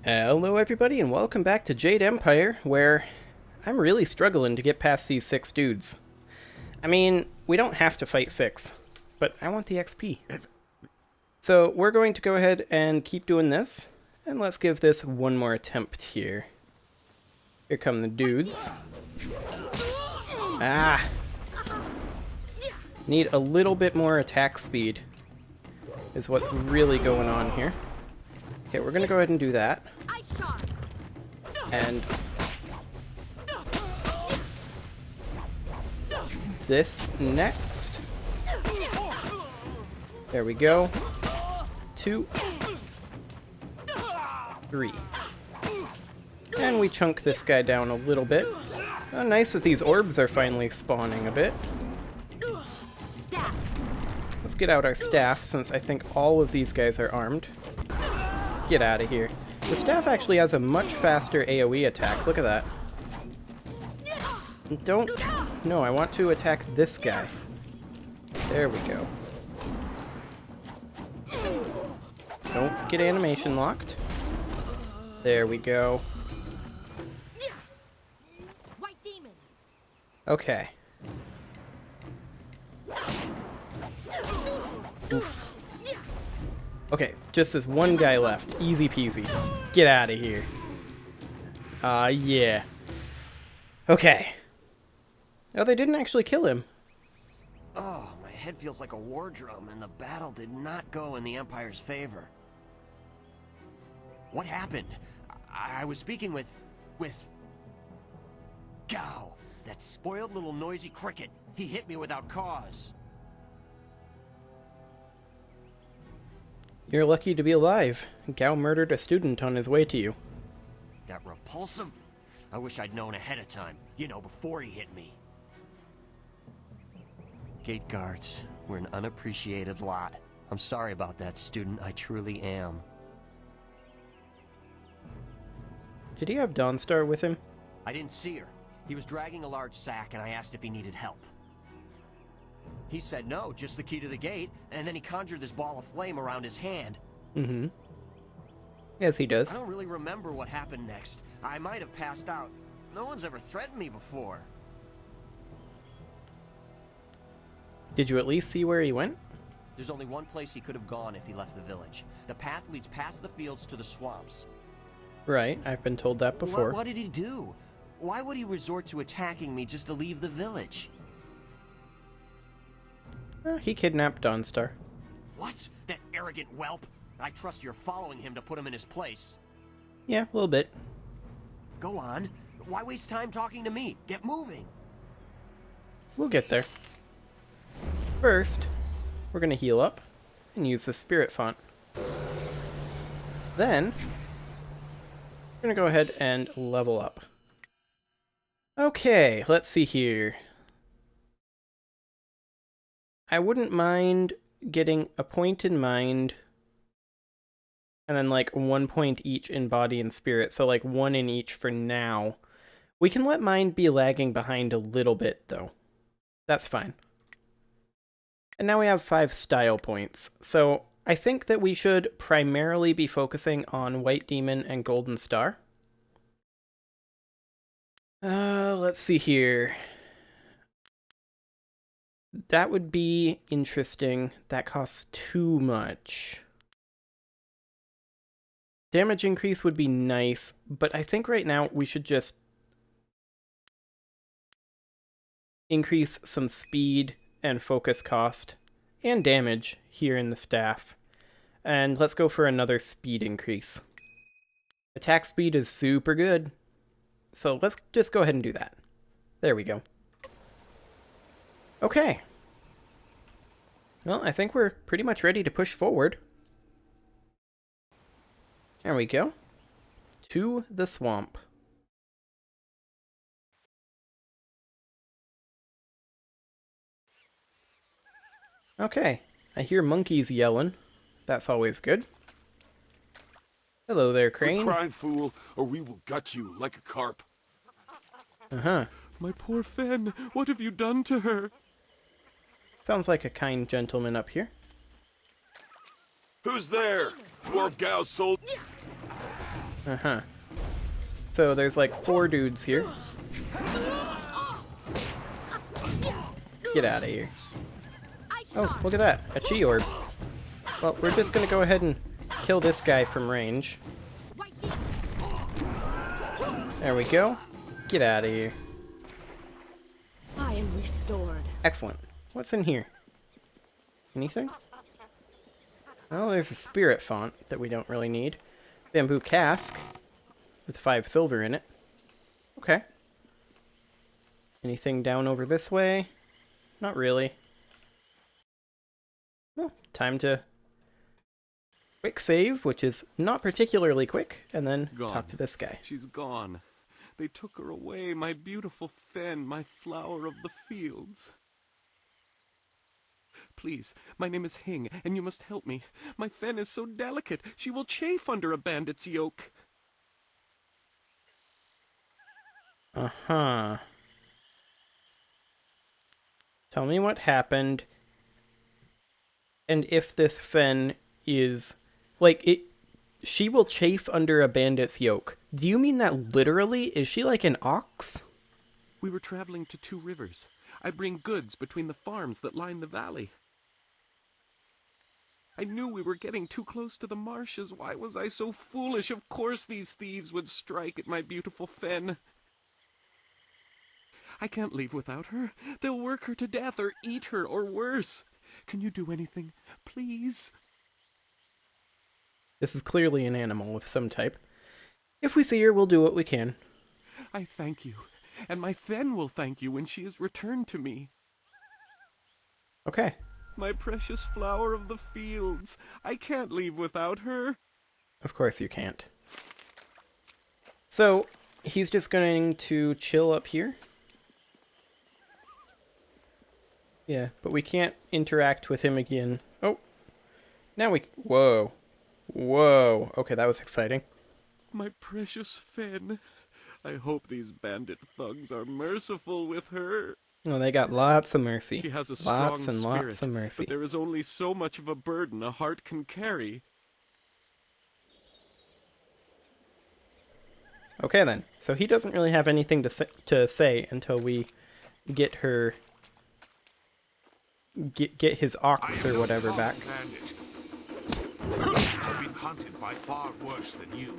Hello everybody and welcome back to Jade Empire, where I'm really struggling to get past these 6 dudes. I mean, we don't have to fight 6, but I want the XP. So we're going to go ahead and keep doing this, and let's give this one more attempt here. Here come the dudes. Ah! Need a little bit more attack speed, is what's really going on here. Okay, we're gonna go ahead and do that. And this next. There we go. 2, 3. And we chunk this guy down a little bit. Oh, nice that these orbs are finally spawning a bit. Let's get out our staff, since I think all of these guys are armed. Get out of here. The staff actually has a much faster AoE attack. Look at that. Don't... No, I want to attack this guy. There we go. Don't get animation locked. There we go. Okay. Oof. Okay, just this one guy left. Easy peasy. Get out of here. Yeah. Okay. Oh, they didn't actually kill him. Oh, my head feels like a war drum, and the battle did not go in the Empire's favor. What happened? I was speaking with... Gao, that spoiled little noisy cricket. He hit me without cause. You're lucky to be alive. Gao murdered a student on his way to you. That repulsive... I wish I'd known ahead of time. You know, before he hit me. Gate guards, we're an unappreciated lot. I'm sorry about that, student. I truly am. Did he have Dawnstar with him? I didn't see her. He was dragging a large sack, and I asked if he needed help. He said no, just the key to the gate, and then he conjured this ball of flame around his hand. Mm-hmm. Yes, he does. I don't really remember what happened next. I might have passed out. No one's ever threatened me before. Did you at least see where he went? There's only one place he could have gone if he left the village. The path leads past the fields to the swamps. Right, I've been told that before. What did he do? Why would he resort to attacking me just to leave the village? He kidnapped Dawnstar. What? That arrogant whelp? I trust you're following him to put him in his place. Yeah, a little bit. Go on. Why waste time talking to me? Get moving. We'll get there. First, we're going to heal up and use the spirit font. Then, we're going to go ahead and level up. Okay, let's see here. I wouldn't mind getting a point in mind, and then like 1 point each in body and spirit, so like 1 in each for now. We can let mind be lagging behind a little bit, though. That's fine. And now we have 5 style points, so I think that we should primarily be focusing on White Demon and Golden Star. Let's see here. That would be interesting. That costs too much. Damage increase would be nice, but I think right now we should just increase some speed and focus cost and damage here in the staff. And let's go for another speed increase. Attack speed is super good. So let's just go ahead and do that. There we go. Okay. Well, I think we're pretty much ready to push forward. There we go. To the swamp. Okay. I hear monkeys yelling. That's always good. Hello there, Crane. Quit crying, fool, or we will gut you like a carp. Uh-huh. My poor Fen, what have you done to her? Sounds like a kind gentleman up here. Who's there? Dwarf Gao sold. Uh-huh. So there's like 4 dudes here. Get out of here. Oh, look at that. A chi orb. Well, we're just gonna go ahead and kill this guy from range. There we go. Get out of here. I am restored. Excellent. What's in here? Anything? Oh, there's a spirit font that we don't really need. Bamboo cask with 5 silver in it. Okay. Anything down over this way? Not really. Well, time to quick save, which is not particularly quick, and then talk to this guy. She's gone. They took her away, my beautiful fen, my flower of the fields. Please, my name is Hing, and you must help me. My fen is so delicate, she will chafe under a bandit's yoke. Uh-huh. Tell me what happened, and if this fen is, like, she will chafe under a bandit's yoke. Do you mean that literally? Is she like an ox? We were traveling to 2 rivers. I bring goods between the farms that line the valley. I knew we were getting too close to the marshes. Why was I so foolish? Of course these thieves would strike at my beautiful fen. I can't leave without her. They'll work her to death or eat her or worse. Can you do anything? Please? This is clearly an animal of some type. If we see her, we'll do what we can. I thank you. And my fen will thank you when she is returned to me. Okay. My precious flower of the fields. I can't leave without her. Of course you can't. So, he's just going to chill up here. Yeah, but we can't interact with him again. Oh, now we... Whoa. Whoa. Okay, that was exciting. My precious fen. I hope these bandit thugs are merciful with her. Oh, they got lots of mercy. She has a strong lots and spirit, lots of mercy. but there is only so much of a burden a heart can carry. Okay then, so he doesn't really have anything to say until we get her... Get his ox or whatever back. Bandit. I've been hunted by far worse than you.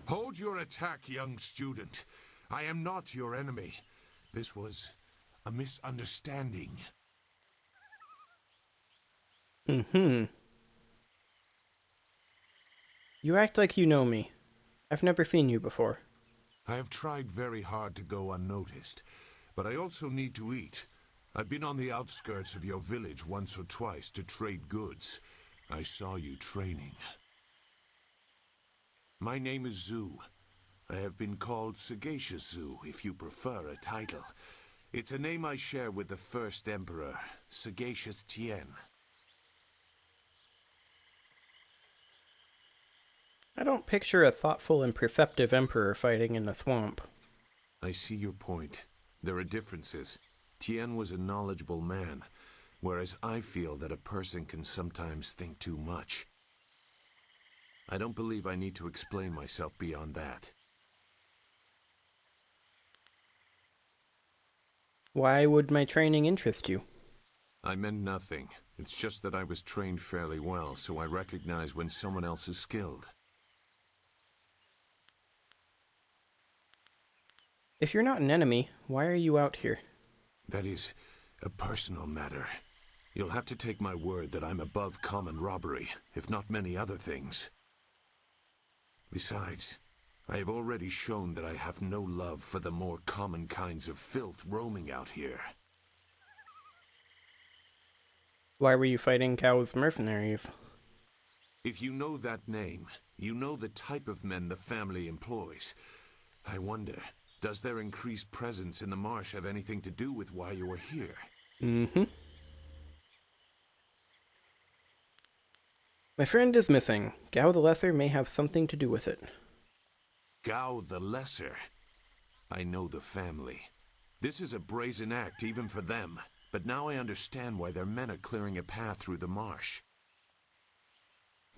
Hold your attack, young student. I am not your enemy. This was a misunderstanding. You act like you know me. I've never seen you before. I have tried very hard to go unnoticed, but I also need to eat. I've been on the outskirts of your village once or twice to trade goods. I saw you training. My name is Zhu. I have been called Sagacious Zhu, if you prefer a title. It's a name I share with the first emperor, Sagacious Tien. I don't picture a thoughtful and perceptive emperor fighting in the swamp. I see your point. There are differences. Tien was a knowledgeable man, whereas I feel that a person can sometimes think too much. I don't believe I need to explain myself beyond that. Why would my training interest you? I meant nothing. It's just that I was trained fairly well, so I recognize when someone else is skilled. If you're not an enemy, why are you out here? That is a personal matter. You'll have to take my word that I'm above common robbery, if not many other things. Besides, I have already shown that I have no love for the more common kinds of filth roaming out here. Why were you fighting Gao's mercenaries? If you know that name, You know the type of men the family employs. I wonder, does their increased presence in the marsh have anything to do with why you are here? Mm-hmm. My friend is missing. Gao the Lesser may have something to do with it. Gao the Lesser? I know the family. This is a brazen act even for them, but now I understand why their men are clearing a path through the marsh.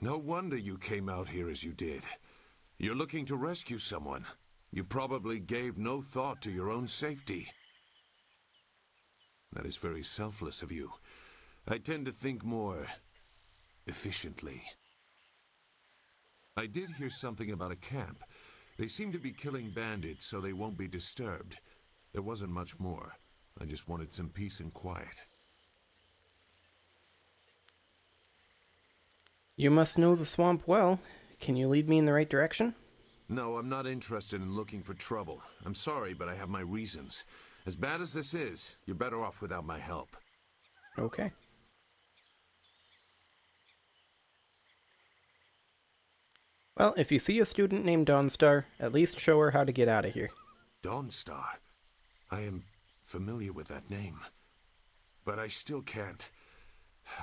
No wonder you came out here as you did. You're looking to rescue someone. You probably gave no thought to your own safety. That is very selfless of you. I tend to think more efficiently. I did hear something about a camp. They seem to be killing bandits so they won't be disturbed. There wasn't much more. I just wanted some peace and quiet. You must know the swamp well. Can you lead me in the right direction? No, I'm not interested in looking for trouble. I'm sorry, but I have my reasons. As bad as this is, you're better off without my help. Okay. Well, if you see a student named Dawnstar, at least show her how to get out of here. Dawnstar? I am familiar with that name. But I still can't.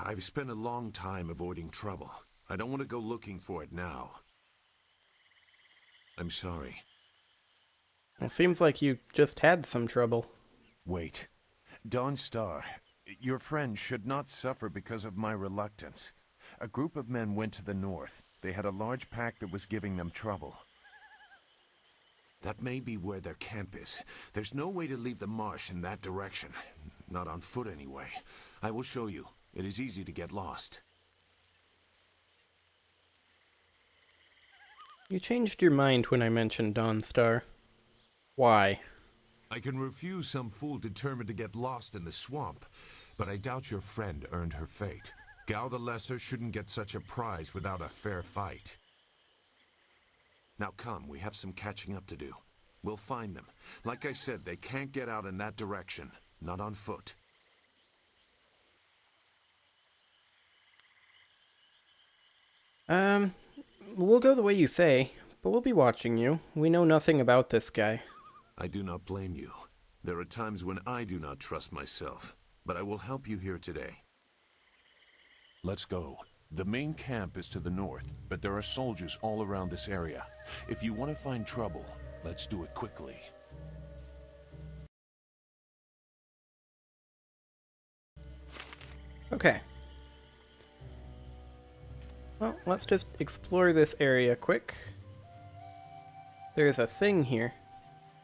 I've spent a long time avoiding trouble. I don't want to go looking for it now. I'm sorry. It seems like you just had some trouble. Wait. Dawnstar, your friend should not suffer because of my reluctance. A group of men went to the north. They had a large pack that was giving them trouble. That may be where their camp is. There's no way to leave the marsh in that direction. Not on foot, anyway. I will show you. It is easy to get lost. You changed your mind when I mentioned Dawnstar. Why? I can refuse some fool determined to get lost in the swamp, but I doubt your friend earned her fate. Gao the Lesser shouldn't get such a prize without a fair fight. Now come, we have some catching up to do. We'll find them. Like I said, they can't get out in that direction. Not on foot. We'll go the way you say, but we'll be watching you. We know nothing about this guy. I do not blame you. There are times when I do not trust myself, but I will help you here today. Let's go. The main camp is to the north, but there are soldiers all around this area. If you want to find trouble, let's do it quickly. Okay. Well, let's just explore this area quick. There's a thing here.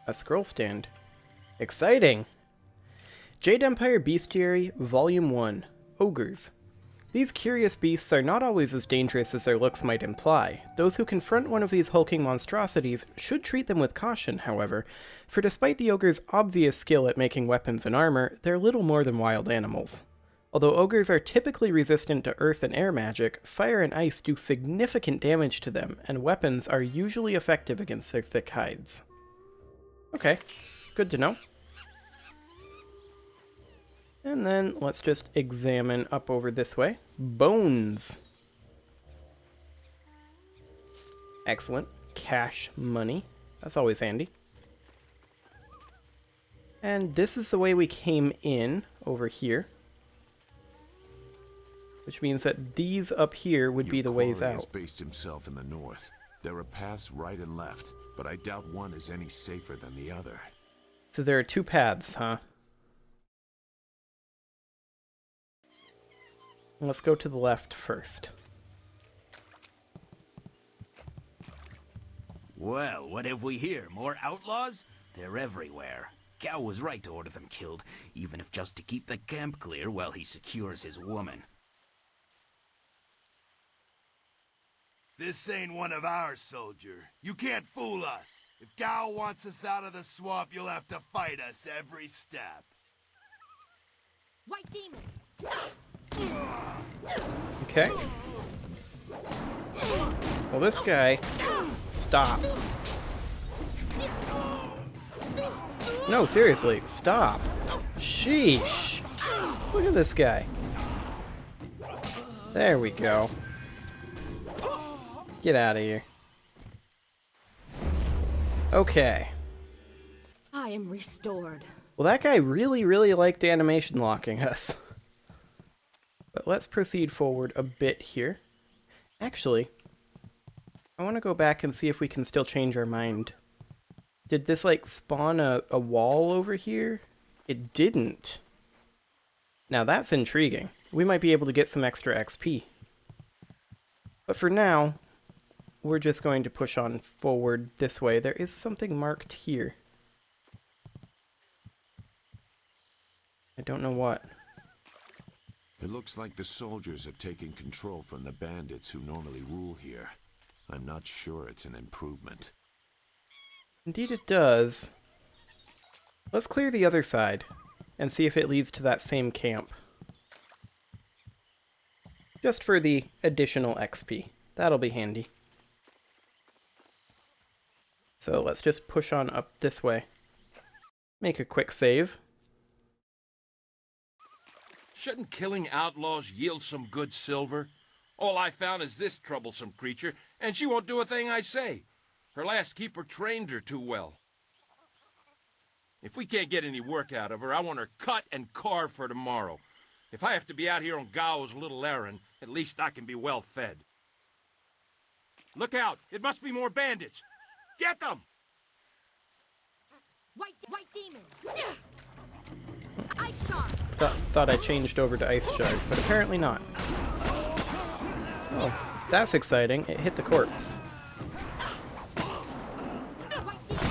A scroll stand. Exciting! Jade Empire Bestiary, Volume 1. Ogres. These curious beasts are not always as dangerous as their looks might imply. Those who confront one of these hulking monstrosities should treat them with caution, however, for despite the ogre's obvious skill at making weapons and armor, they're little more than wild animals. Although ogres are typically resistant to earth and air magic, fire and ice do significant damage to them, and weapons are usually effective against their thick hides. Okay, good to know. And then let's just examine up over this way. Bones. Excellent. Cash money. That's always handy. And this is the way we came in over here. Which means that these up here would be the ways out. Has based himself in the north. There are paths right and left, but I doubt one is any safer than the other. So there are two paths, huh? Let's go to the left first. Well, what have we here? More outlaws? They're everywhere. Gao was right to order them killed, even if just to keep the camp clear while he secures his woman. This ain't one of ours, soldier. You can't fool us. If Gao wants us out of the swamp, you'll have to fight us every step. White demon! Okay. Well, this guy... Stop. No, seriously, stop. Sheesh. Look at this guy. There we go. Get out of here. Okay. I am restored. Well, that guy really, really liked animation locking us. But let's proceed forward a bit here. Actually, I want to go back and see if we can still change our mind. Did this, like, spawn a wall over here? It didn't. Now that's intriguing. We might be able to get some extra XP. But for now, we're just going to push on forward this way. There is something marked here. I don't know what. It looks like the soldiers have taken control from the bandits who normally rule here. I'm not sure it's an improvement. Indeed it does. Let's clear the other side and see if it leads to that same camp. Just for the additional XP. That'll be handy. So let's just push on up this way. Make a quick save. Shouldn't killing outlaws yield some good silver? All I found is this troublesome creature, and she won't do a thing I say. Her last keeper trained her too well. If we can't get any work out of her, I want her cut and carved for tomorrow. If I have to be out here on Gao's little errand, at least I can be well fed. Look out! It must be more bandits! Get them! White demon. Ice shard. Thought I changed over to Ice Shard, but apparently not. Oh, that's exciting. It hit the corpse.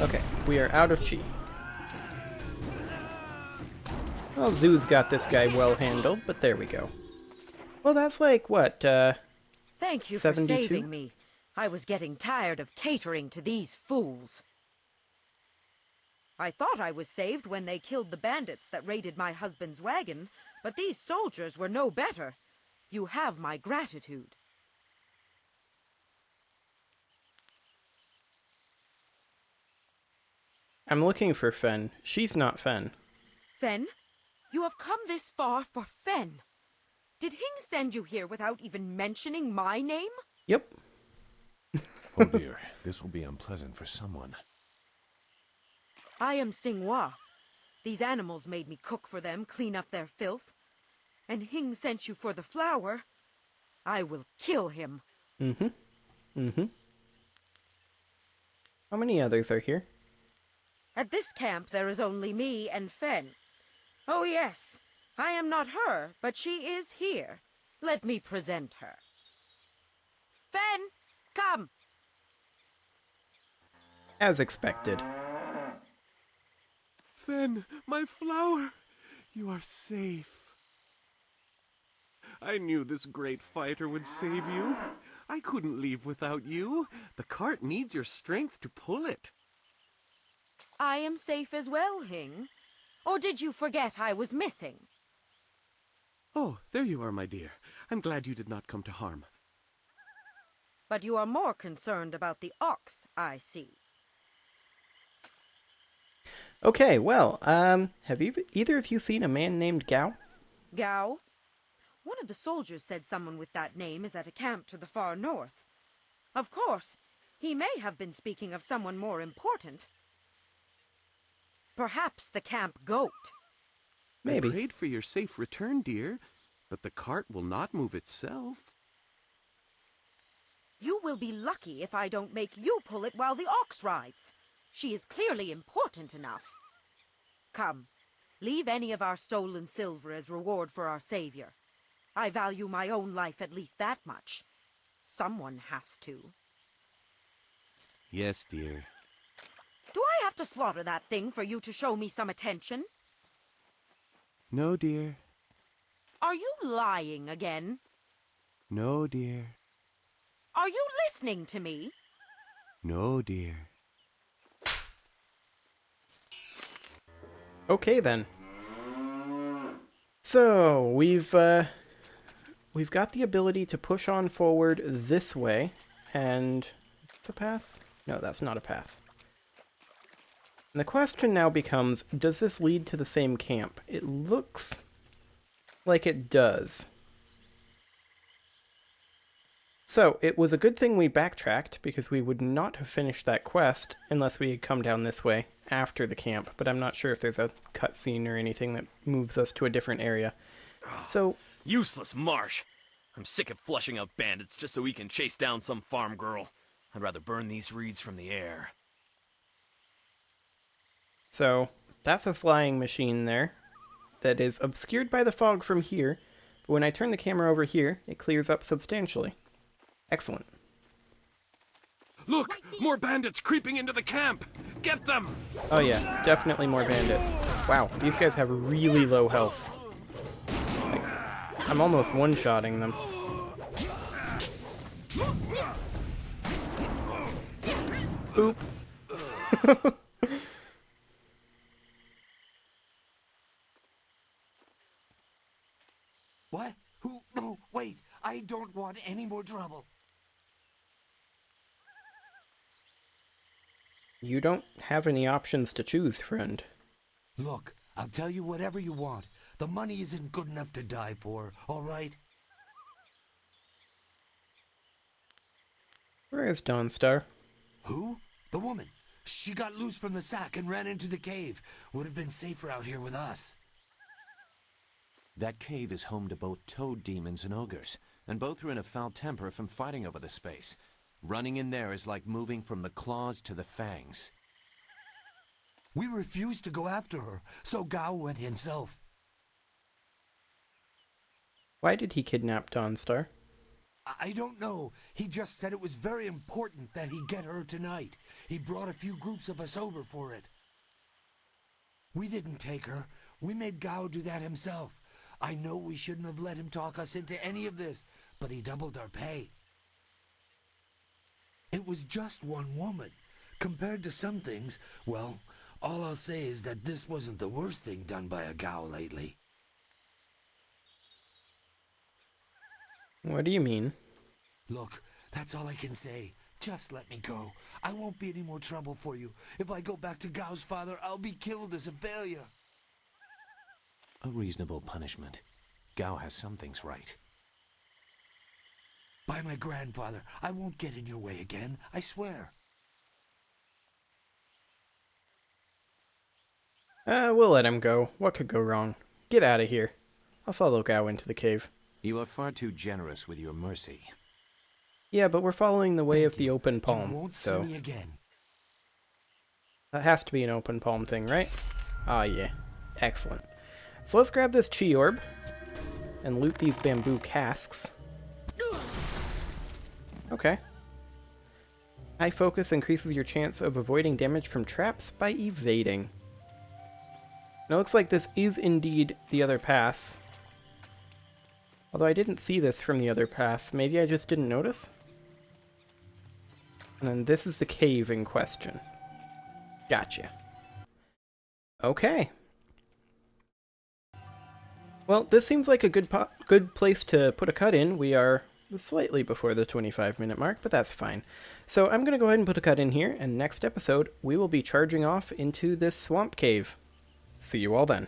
Okay, we are out of chi. Well, Zoo's got this guy well handled, but there we go. Well, that's like, what, Thank you 72? for saving me. I was getting tired of catering to these fools. I thought I was saved when they killed the bandits that raided my husband's wagon, but these soldiers were no better. You have my gratitude. I'm looking for Fen. She's not Fen. Fen? You have come this far for Fen. Did Hing send you here without even mentioning my name? Yep. Oh dear, this will be unpleasant for someone. I am Xinghua. These animals made me cook for them, clean up their filth. And Hing sent you for the flower. I will kill him. How many others are here? At this camp there is only me and Fen. Oh yes, I am not her, but she is here. Let me present her. Fen, come! As expected. Fen, my flower, you are safe. I knew this great fighter would save you. I couldn't leave without you. The cart needs your strength to pull it. I am safe as well, Hing. Or did you forget I was missing? Oh, there you are, my dear. I'm glad you did not come to harm. But you are more concerned about the ox, I see. Okay, well, have either of you seen a man named Gao? Gao? One of the soldiers said someone with that name is at a camp to the far north. Of course, he may have been speaking of someone more important. Perhaps the camp goat. Maybe. I prayed for your safe return, dear, but the cart will not move itself. You will be lucky if I don't make you pull it while the ox rides. She is clearly important enough. Come, leave any of our stolen silver as reward for our savior. I value my own life at least that much. Someone has to. Yes, dear. Do I have to slaughter that thing for you to show me some attention? No, dear. Are you lying again? No, dear. Are you listening to me? No, dear. Okay then. So we've got the ability to push on forward this way, and it's a path? No, that's not a path. And the question now becomes, does this lead to the same camp? It looks like it does. So, it was a good thing we backtracked, because we would not have finished that quest unless we had come down this way after the camp, but I'm not sure if there's a cutscene or anything that moves us to a different area. So... Useless marsh! I'm sick of flushing out bandits just so we can chase down some farm girl. I'd rather burn these reeds from the air. So, that's a flying machine there that is obscured by the fog from here, but when I turn the camera over here, it clears up substantially. Excellent. Look! More bandits creeping into the camp! Get them! Oh yeah, definitely more bandits. Wow, these guys have really low health. Like, I'm almost one-shotting them. Boop. What? Who? No, wait. I don't want any more trouble. You don't have any options to choose, friend. Look, I'll tell you whatever you want. The money isn't good enough to die for, all right? Where is Dawnstar? Who? The woman. She got loose from the sack and ran into the cave. Would have been safer out here with us. That cave is home to both toad demons and ogres, and both are in a foul temper from fighting over the space. Running in there is like moving from the claws to the fangs. We refused to go after her, so Gao went himself. Why did he kidnap Dawnstar? I don't know. He just said it was very important that he get her tonight. He brought a few groups of us over for it. We didn't take her. We made Gao do that himself. I know we shouldn't have let him talk us into any of this, but he doubled our pay. It was just one woman. Compared to some things, well, all I'll say is that this wasn't the worst thing done by a Gao lately. What do you mean? Look, that's all I can say. Just let me go. I won't be any more trouble for you. If I go back to Gao's father, I'll be killed as a failure. A reasonable punishment. Gao has some things right. By my grandfather, I won't get in your way again, I swear. We'll let him go. What could go wrong? Get out of here. I'll follow Gao into the cave. You are far too generous with your mercy. Yeah, but we're following the way of the open You palm, won't so... see me again. That has to be an open palm thing, right? Ah, yeah. Excellent. So let's grab this chi orb and loot these bamboo casks. Okay. High focus increases your chance of avoiding damage from traps by evading. Now it looks like this is indeed the other path. Although I didn't see this from the other path. Maybe I just didn't notice? And then this is the cave in question. Gotcha. Okay. Well, this seems like a good place to put a cut in. We are slightly before the 25-minute mark, but that's fine. So I'm going to go ahead and put a cut in here, and next episode we will be charging off into this swamp cave. See you all then.